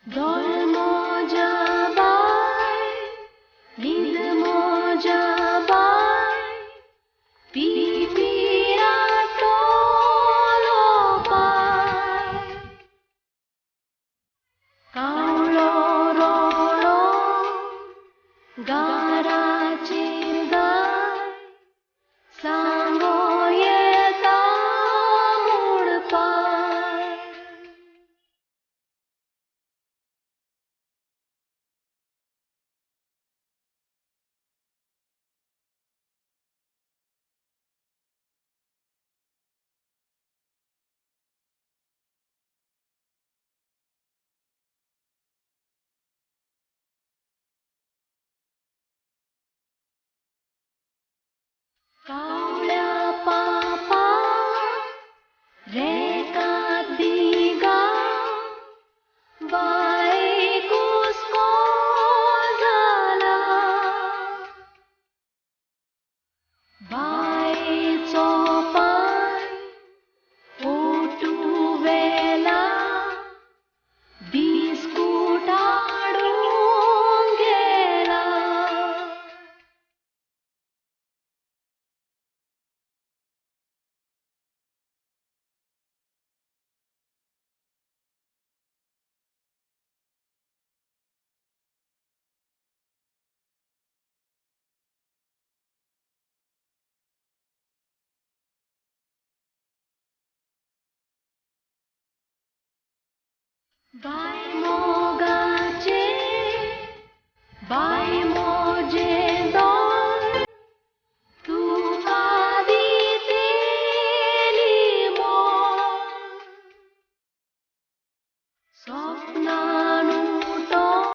Dol moja bai, nid moja bai, pipira tolo bai, kaulo roro, garaचे गाय, सांगो येता मूळ पाय. कावळ्या पापा रेका दिगा बाई कुसको झाला बाईचो पाय पोटू वेला बिस्कुट हाडून गेला. बाय मोगाचे बाय